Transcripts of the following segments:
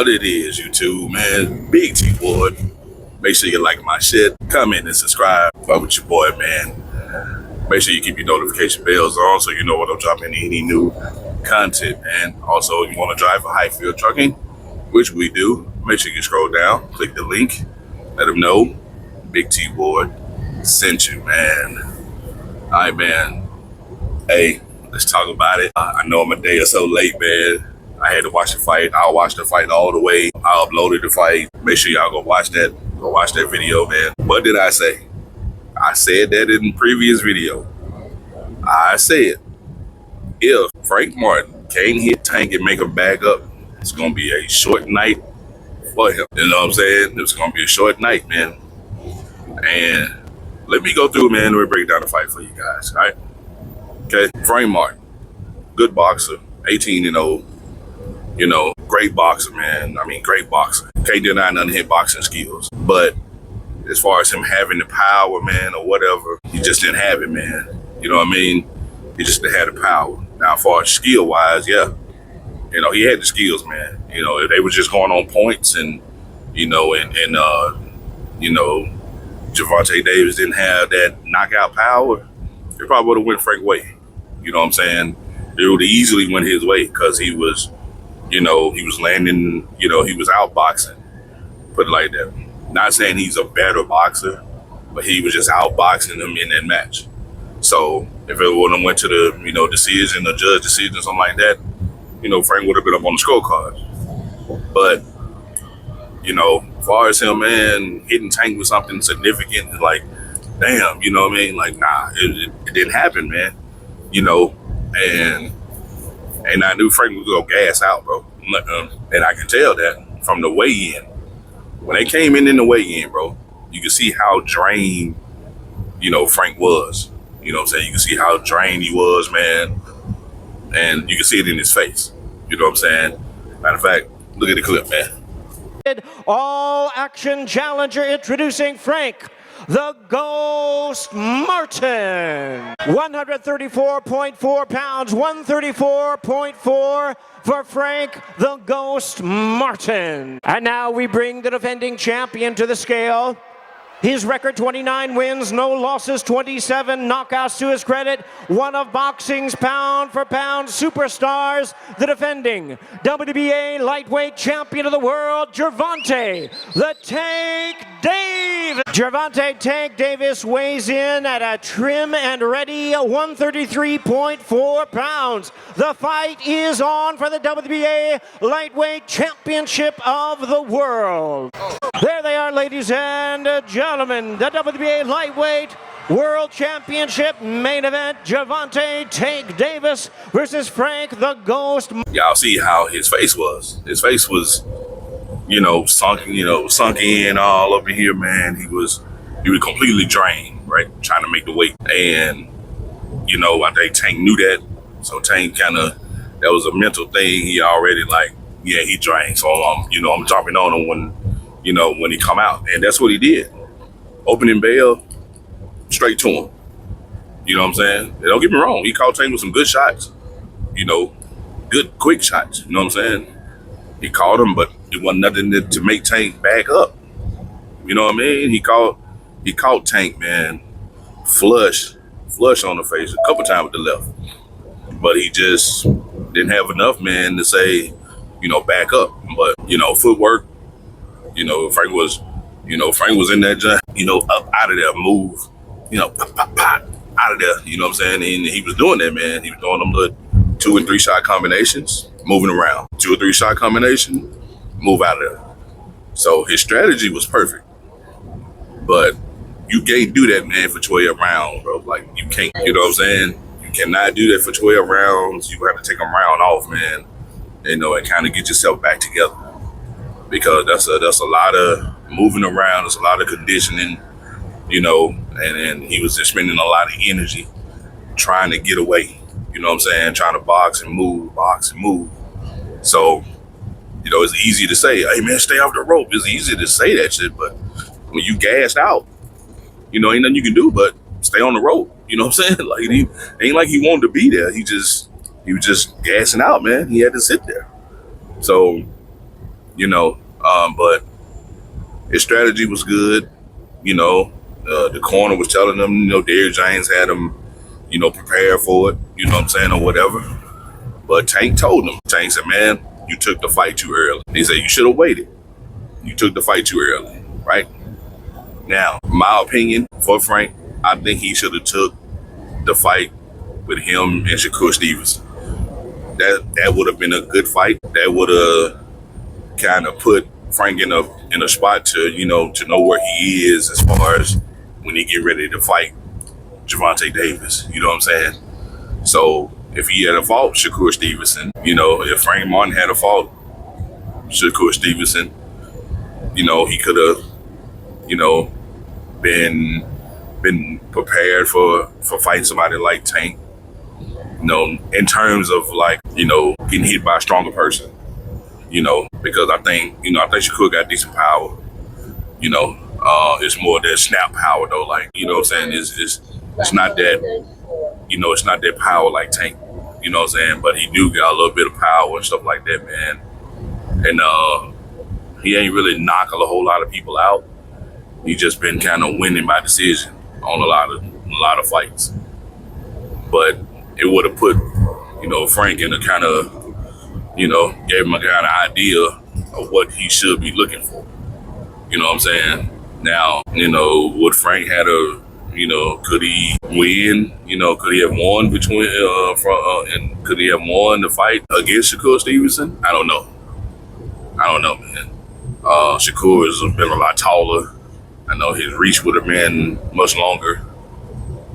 What it is, YouTube, man. Big T Ward. Make sure you like my shit, comment and subscribe. Fuck with your boy, man. Make sure you keep your notification bells on so you know when I'm dropping any new content. And also, if you want to drive for Highfield Trucking, which we do, make sure you scroll down, click the link, let them know Big T Ward sent you, man. All right, man. Hey, let's talk about it. I know I'm a day or so late, man. I had to watch the fight. I'll watch the fight all the way. I uploaded the fight. Make sure y'all go watch that. Go watch that video, man. What did I say? I said that in the previous video. I said, if Frank Martin can't hit Tank and make him back up, it's going to be a short night for him. You know what I'm saying? It's going to be a short night, man. And let me go through, man. Let me break down the fight for you guys, all right? Okay, Frank Martin, good boxer, 18-0. You know, great boxer, man. I mean, great boxer. Can't deny none of his boxing skills. But as far as him having the power, man, or whatever, he just didn't have it, man. You know what I mean? He just didn't have the power. Now, as far as skill-wise, yeah. You know, he had the skills, man. You know, if they were just going on points and, you know, Gervonta Davis didn't have that knockout power, he probably would have went Frank way. You know what I'm saying? It would have easily went his way because he was, you know, he was landing, you know, he was outboxing, put it like that. Not saying he's a better boxer, but he was just outboxing him in that match. So if it would have went to the, you know, decision, the judge decision, something like that, you know, Frank would have been up on the scorecard. But, you know, as far as him, man, hitting Tank with something significant, like, damn, you know what I mean? Like, nah, it didn't happen, man. You know, and I knew Frank was going to gas out, bro. And I can tell that from the weigh-in. When they came in the weigh-in, bro, you can see how drained, you know, Frank was. You know what I'm saying? You can see how drained he was, man. And you can see it in his face. You know what I'm saying? Matter of fact, look at the clip, man. All-action challenger introducing Frank the Ghost Martin. 134.4 pounds, 134.4 for Frank the Ghost Martin. And now we bring the defending champion to the scale. His record, 29 wins, no losses, 27 knockouts to his credit. One of boxing's pound-for-pound superstars, the defending WBA lightweight champion of the world, Gervonta the Tank Davis. Gervonta Tank Davis weighs in at a trim and ready 133.4 pounds. The fight is on for the WBA lightweight championship of the world. There they are, ladies and gentlemen, the WBA lightweight world championship main event, Gervonta Tank Davis versus Frank the Ghost. Y'all see how his face was. His face was, you know, sunk in all up in here, man. He was completely drained, right? Trying to make the weight. And, you know, I think Tank knew that. So Tank that was a mental thing. He already like, yeah, he drained. So I'm dropping on him when he come out. And that's what he did. Opening bell, straight to him. You know what I'm saying? And don't get me wrong, he caught Tank with some good shots. You know, good, quick shots. You know what I'm saying? He caught him, but it wasn't nothing to make Tank back up. You know what I mean? He caught Tank, man, flush on the face a couple times with the left. But he just didn't have enough, man, to say, you know, back up. But, you know, footwork, you know, Frank was in that joint, you know, up out of there, move, you know, pop, pop, pop, out of there, you know what I'm saying? And he was doing that, man. He was doing them little 2 and 3 shot combinations, moving around. 2 or 3 shot combination, move out of there. So his strategy was perfect. But you can't do that, man, for 12 rounds, bro. Like, you can't, you know what I'm saying? You cannot do that for 12 rounds. You have to take a round off, man, you know, and kind of get yourself back together. Because that's a lot of moving around, there's a lot of conditioning, you know, and he was just spending a lot of energy trying to get away, you know what I'm saying, trying to box and move. So, you know, it's easy to say, hey man, stay off the rope. It's easy to say that shit, but when you gassed out, you know, ain't nothing you can do but stay on the rope. You know what I'm saying? Like, it ain't like he wanted to be there. He was just gassing out, man. He had to sit there. So, But his strategy was good. The corner was telling them, Derrick James had him, prepare for it, you know what I'm saying, or whatever. But Tank told him. Tank said, man, you took the fight too early. He said, you should have waited. You took the fight too early, right? Now, my opinion for Frank, I think he should have took the fight with him and Shakur Stevenson. That would have been a good fight. That would have kind of put Frank in a spot to know where he is as far as when he get ready to fight Gervonta Davis. You know what I'm saying? So if he had a fault, Shakur Stevenson. If Frank Martin had a fault, Shakur Stevenson. He could have, been prepared for fighting somebody like Tank. In terms of getting hit by a stronger person. Because I think Shakur got decent power. It's more that snap power though. What I'm saying? It's not that, it's not that power like Tank. You know what I'm saying? But he do got a little bit of power and stuff like that, man. And he ain't really knock a whole lot of people out. He just been kind of winning by decision on a lot of fights. But it would have put, Frank in a kind of, gave him a kind of idea of what he should be looking for. You know what I'm saying? Now, would Frank had could he win? Could he have won between and could he have won the fight against Shakur Stevenson? I don't know, man. Shakur has been a lot taller. I know his reach would have been much longer.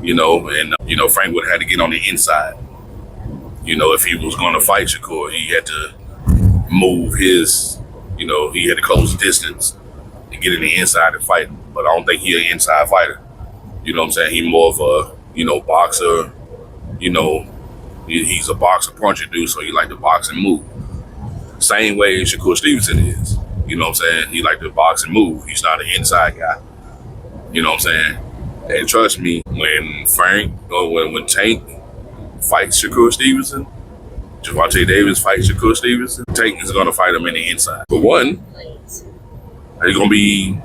And Frank would have had to get on the inside. If he was going to fight Shakur, he had to move his, he had to close the distance and get in the inside and fight him. But I don't think he's an inside fighter. You know what I'm saying? He's more of a, boxer. He's a boxer puncher dude, so he like to box and move. Same way Shakur Stevenson is. You know what I'm saying? He like to box and move. He's not an inside guy. You know what I'm saying? And trust me, when Tank fights Shakur Stevenson, Gervonta Davis fights Shakur Stevenson, Tank is going to fight him in the inside. But one, it's going to be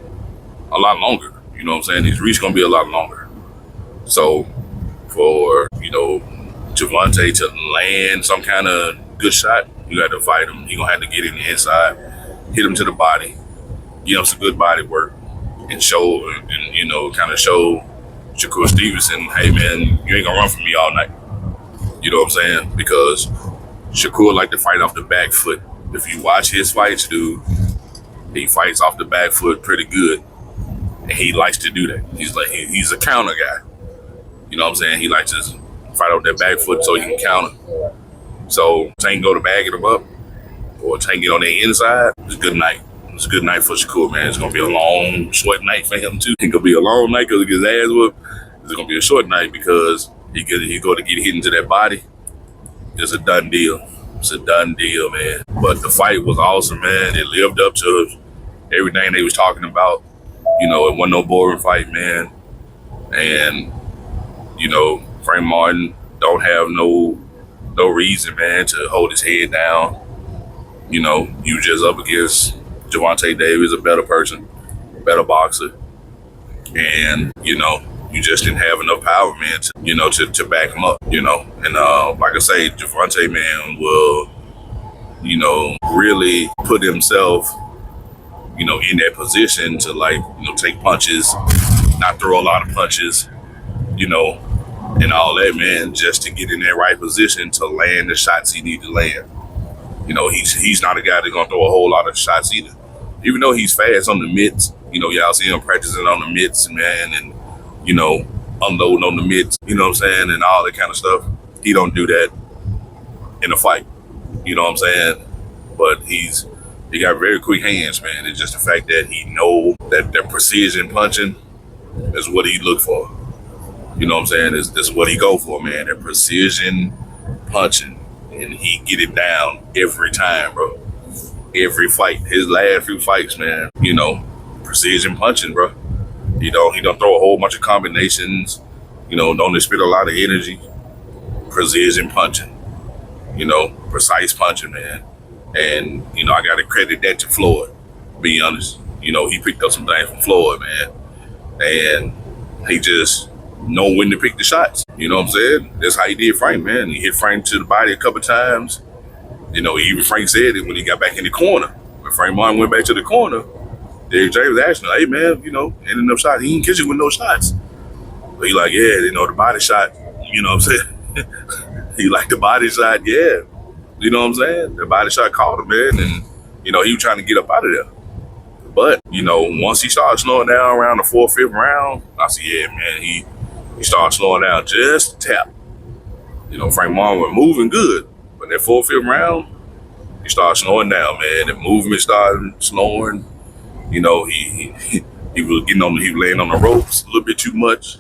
a lot longer. You know what I'm saying? His reach going to be a lot longer. So for, Gervonta to land some kind of good shot, you got to fight him. You're going to have to get in the inside, hit him to the body, give him some good body work, and show, kind of show Shakur Stevenson, hey man, you ain't going to run from me all night. You know what I'm saying? Because Shakur like to fight off the back foot. If you watch his fights, dude, he fights off the back foot pretty good. And he likes to do that. He's a counter guy. You know what I'm saying? He likes to fight off that back foot so he can counter. So Tank go to bagging him up, or Tank get on the inside, it's a good night. It's a good night for Shakur, man. It's going to be a long, short night for him, too. It's going to be a long night because he gets his ass whooped. It's going to be a short night because he go to get hit into that body. It's a done deal. It's a done deal, man. But the fight was awesome, man. It lived up to everything they was talking about. It wasn't no boring fight, man. And, Frank Martin don't have no reason, man, to hold his head down. You just up against Gervonta Davis, a better person, better boxer. And, you just didn't have enough power, man, to back him up, And like I say, Gervonta, man, will, really put himself, in that position to, take punches, not throw a lot of punches, and all that, man, just to get in that right position to land the shots he need to land. He's not a guy that's going to throw a whole lot of shots either. Even though he's fast on the mitts, y'all see him practicing on the mitts, man, and, unloading on the mitts, you know what I'm saying, and all that kind of stuff. He don't do that in a fight, you know what I'm saying? But he got very quick hands, man. It's just the fact that he know that the precision punching is what he look for. You know what I'm saying? This is what he go for, man. That precision punching. And he get it down every time, bro. Every fight. His last few fights, man, precision punching, bro. He don't throw a whole bunch of combinations, don't expend a lot of energy. Precision punching, precise punching, man. And, I got to credit that to Floyd, to be honest. He picked up some things from Floyd, man. And he just know when to pick the shots. You know what I'm saying? That's how he did Frank, man. He hit Frank to the body a couple times. Even Frank said it when he got back in the corner. When Frank Martin went back to the corner, Derrick James was asking, hey, man, ending up shots. He didn't catch it with no shots. But he like, yeah, the body shot, you know what I'm saying? He like the body shot, yeah. You know what I'm saying? The body shot caught him, man. And, he was trying to get up out of there. But, once he started slowing down around the 4th, 5th round, I said, yeah, man, he started slowing down just a tap. Frank Martin was moving good. But that 4th, 5th round, he started slowing down, man. The movement started slowing. He was he was laying on the ropes a little bit too much.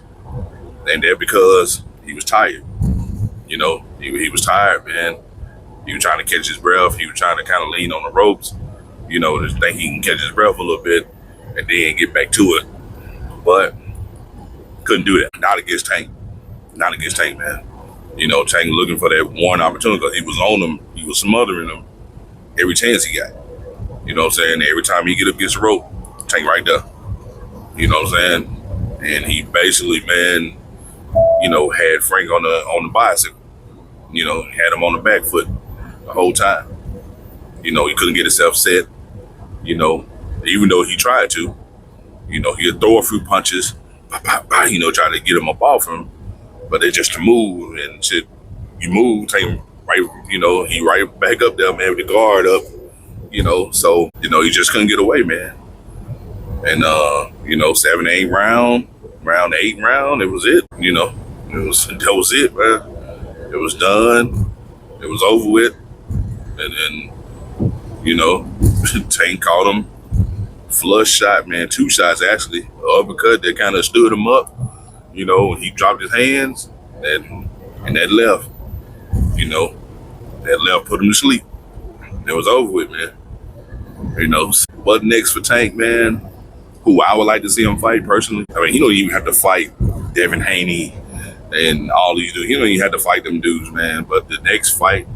And that because he was tired. He was tired, man. He was trying to catch his breath. He was trying to kind of lean on the ropes, to think he can catch his breath a little bit and then get back to it. But couldn't do that. Not against Tank. Not against Tank, man. Tank looking for that one opportunity because he was on him. He was smothering him every chance he got. You know what I'm saying? Every time he get up against the rope, Tank right there. You know what I'm saying? And he basically, man, had Frank on the bicycle. Had him on the back foot the whole time. He couldn't get himself set. Even though he tried to. He'd throw a few punches, try to get him up off him. But they just to move and shit. You move, take him right, he right back up there, man, with the guard up. So, he just couldn't get away, man. And, 7, 8 round, round 8 round, it was it, that was it, man. It was done. It was over with. And then, Tank caught him. Flush shot, man. 2 shots, actually. Uppercut that kind of stood him up. He dropped his hands. And that left. That left put him to sleep. It was over with, man. What next for Tank, man? Who I would like to see him fight personally. I mean, he don't even have to fight Devin Haney and all these dudes. He don't even have to fight them dudes, man. But the next fight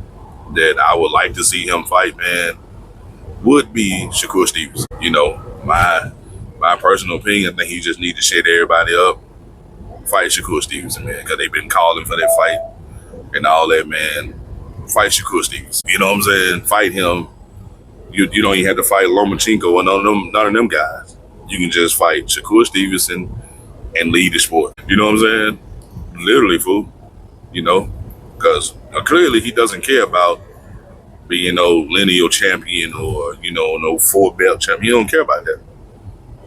that I would like to see him fight, man, would be Shakur Stevens. My personal opinion, I think he just need to shut everybody up, fight Shakur Stevens, man, because they've been calling for that fight and all that, man. Fight Shakur Stevens. You know what I'm saying? Fight him. You don't even have to fight Lomachenko or none of them guys. You can just fight Shakur Stevenson and lead the sport. You know what I'm saying? Literally, fool. Because clearly he doesn't care about being no lineal champion or, no 4-belt champion. He don't care about that.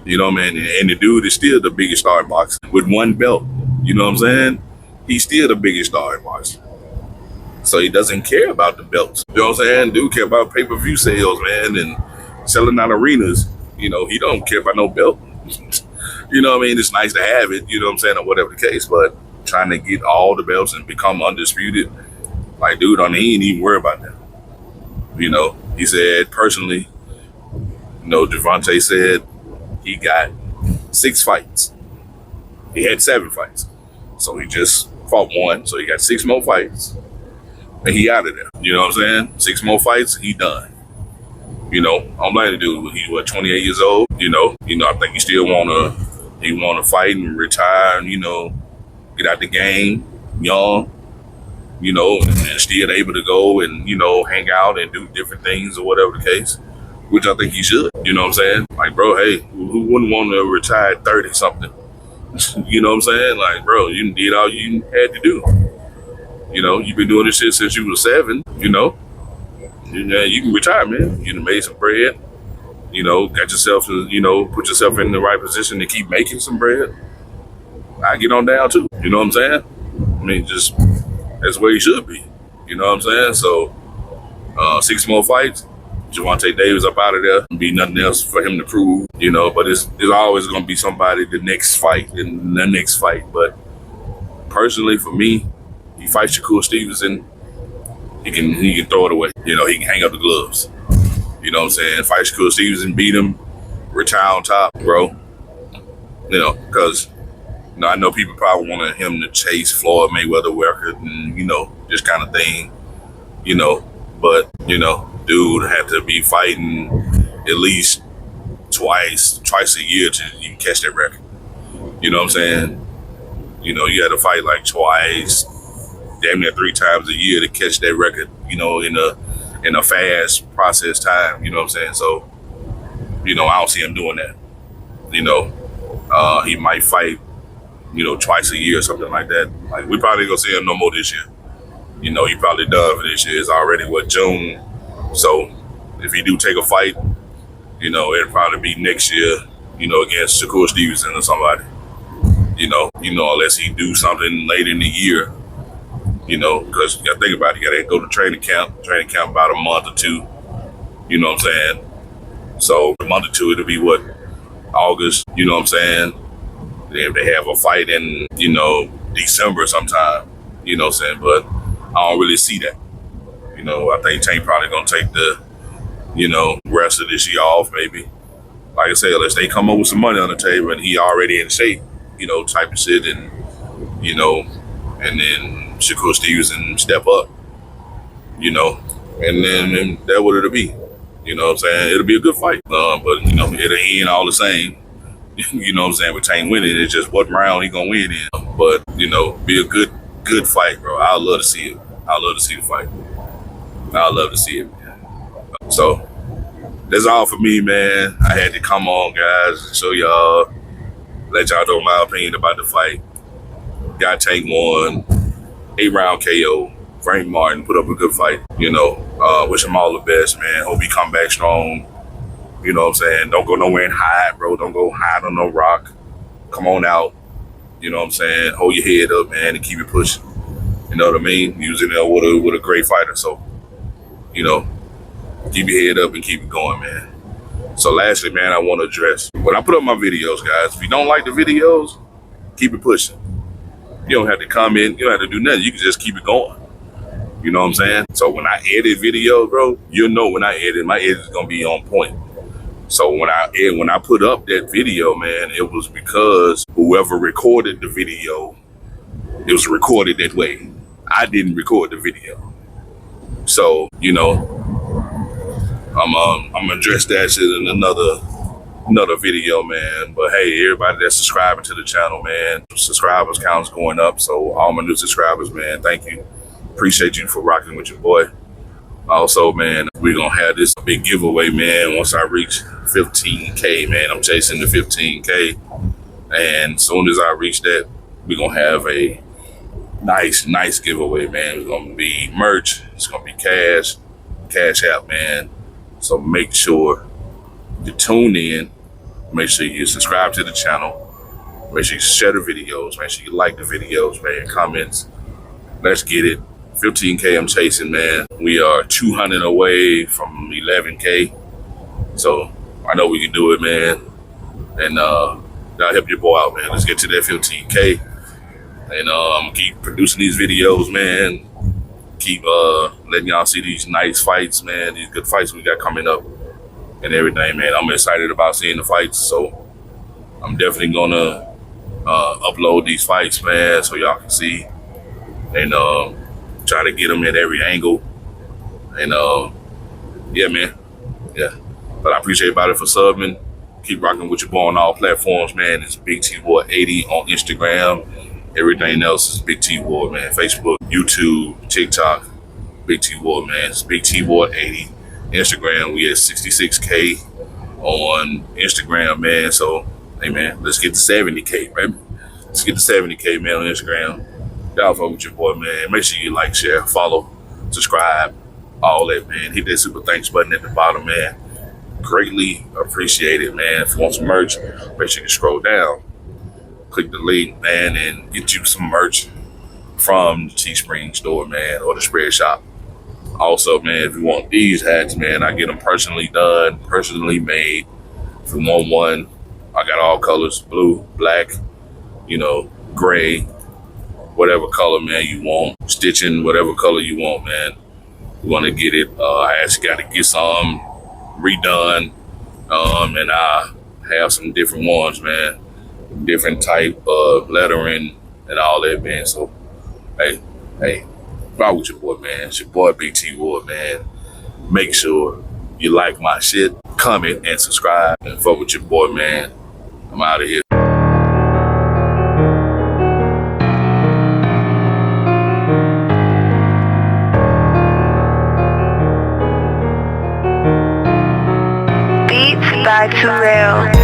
Man? And the dude is still the biggest star in boxing with 1 belt. You know what I'm saying? He's still the biggest star in boxing. So he doesn't care about the belts. You know what I'm saying? Dude care about pay-per-view sales, man, and selling out arenas. He don't care about no belt. You know what I mean? It's nice to have it, you know what I'm saying, or whatever the case, but trying to get all the belts and become undisputed, like, dude, he ain't even worry about that. He said, personally, Gervonta said he got 6 fights. He had 7 fights. So he just fought 1, so he got 6 more fights. And he out of there. You know what I'm saying? 6 more fights, he done. I'm like the dude, he's 28 years old, I think he still wanna fight and retire and, get out the game, young, and still able to go and, hang out and do different things or whatever the case, which I think he should. You know what I'm saying? Like, bro, hey, who wouldn't want to retire at 30 something? You know what I'm saying? Like, bro, you did all you had to do. You've been doing this shit since you was 7, you can retire, man. You done made some bread, got yourself, put yourself in the right position to keep making some bread. I get on down too. You know what I'm saying? I mean, just that's where he should be. You know what I'm saying? So 6 more fights, Gervonta Davis up out of there. Be nothing else for him to prove, but it's always gonna be somebody the next fight and the next fight. But personally for me, he fights Shakur Stevenson, he can throw it away. He can hang up the gloves. You know what I'm saying? Fight Shakur Stevenson, beat him, retire on top, bro. Because I know people probably wanted him to chase Floyd Mayweather record and, this kind of thing, but, dude had to be fighting at least twice a year to even catch that record. You know what I'm saying? You know, you had to fight like twice, damn near 3 times a year to catch that record, you know, in a fast process time, you know what I'm saying? So, you know, I don't see him doing that. You know, he might fight, you know, twice a year or something like that. Like, we probably gonna see him no more this year. You know, he probably done for this year. It's already, June? So, if he do take a fight, you know, it'll probably be next year, you know, against Shakur Stevenson or somebody. You know, unless he do something late in the year, you know, because you gotta think about it, you gotta go to training camp about a month or 2, you know what I'm saying? So a month or 2, it'll be August, you know what I'm saying? If they have a fight in, you know, December sometime, you know what I'm saying? But I don't really see that. You know, I think Tank probably gonna take the, you know, rest of this year off maybe. Like I said, unless they come up with some money on the table and he already in shape, you know, type of shit, and, you know, and then Shakur Stevenson step up, you know, and then that what it'll be. You know what I'm saying? It'll be a good fight. But, you know, it'll end all the same. You know what I'm saying? With Tank winning, it's just what round he gonna win in. But, you know, be a good fight, bro. I'd love to see it. I'd love to see the fight. I'd love to see it, man. So, that's all for me, man. I had to come on, guys, and show y'all, let y'all know my opinion about the fight. Got Tank won, 8-round KO. Frank Martin put up a good fight, you know. Wish him all the best, man. Hope he come back strong. You know what I'm saying? Don't go nowhere and hide, bro. Don't go hide on no rock. Come on out. You know what I'm saying? Hold your head up, man, and keep it pushing. You know what I mean? You was in there with a great fighter, so, you know, keep your head up and keep it going, man. So lastly, man, I want to address, when I put up my videos, guys, if you don't like the videos, keep it pushing. You don't have to comment. You don't have to do nothing. You can just keep it going. You know what I'm saying? So when I edit videos, bro, you'll know when I edit, my edit is going to be on point. So when I put up that video, man, it was because whoever recorded the video, it was recorded that way. I didn't record the video. So, you know, I'm gonna address that shit in another video, man. But hey, everybody that's subscribing to the channel, man, subscribers count's going up. So all my new subscribers, man, thank you. Appreciate you for rocking with your boy. Also, man, we're gonna have this big giveaway, man. Once I reach 15K, man, I'm chasing the 15K. And as soon as I reach that, we're gonna have a nice giveaway, man. It's gonna be merch, it's gonna be cash out, man. So make sure you tune in, make sure you subscribe to the channel, make sure you share the videos, make sure you like the videos, man, comments. Let's get it. 15K I'm chasing, man. We are 200 away from 11K. So I know we can do it, man. And y'all help your boy out, man. Let's get to that 15K. And I'm gonna keep producing these videos, man. Keep letting y'all see these nice fights, man. These good fights we got coming up and everything, man. I'm excited about seeing the fights. So I'm definitely gonna upload these fights, man, so y'all can see. And try to get them at every angle. And yeah, man. Yeah. But I appreciate everybody for subbing. Keep rocking with your boy on all platforms, man. It's Big T Ward 80 on Instagram. Everything else is Big T Ward, man. Facebook, YouTube, TikTok, Big T Ward, man. It's Big T Ward 80. Instagram, we at 66K on Instagram, man. So, hey, man, let's get to 70K, right? Let's get to 70K, man, on Instagram. Y'all fuck with your boy, man. Make sure you like, share, follow, subscribe, all that, man. Hit that super thanks button at the bottom, man. Greatly appreciate it, man. If you want some merch, make sure you scroll down, click the link, man, and get you some merch from the Teespring store, man, or the Spread Shop. Also, man, if you want these hats, man, I get them personally done, personally made. If you want one, I got all colors, blue, black, you know, gray, whatever color, man, you want. Stitching, whatever color you want, man. You want to get it. I actually got to get some redone, and I have some different ones, man. Different type of lettering and all that, man. So, hey, rock with your boy, man. It's your boy, Big T Ward, man. Make sure you like my shit, comment, and subscribe. And fuck with your boy, man. I'm out of here. Beats by Terrell.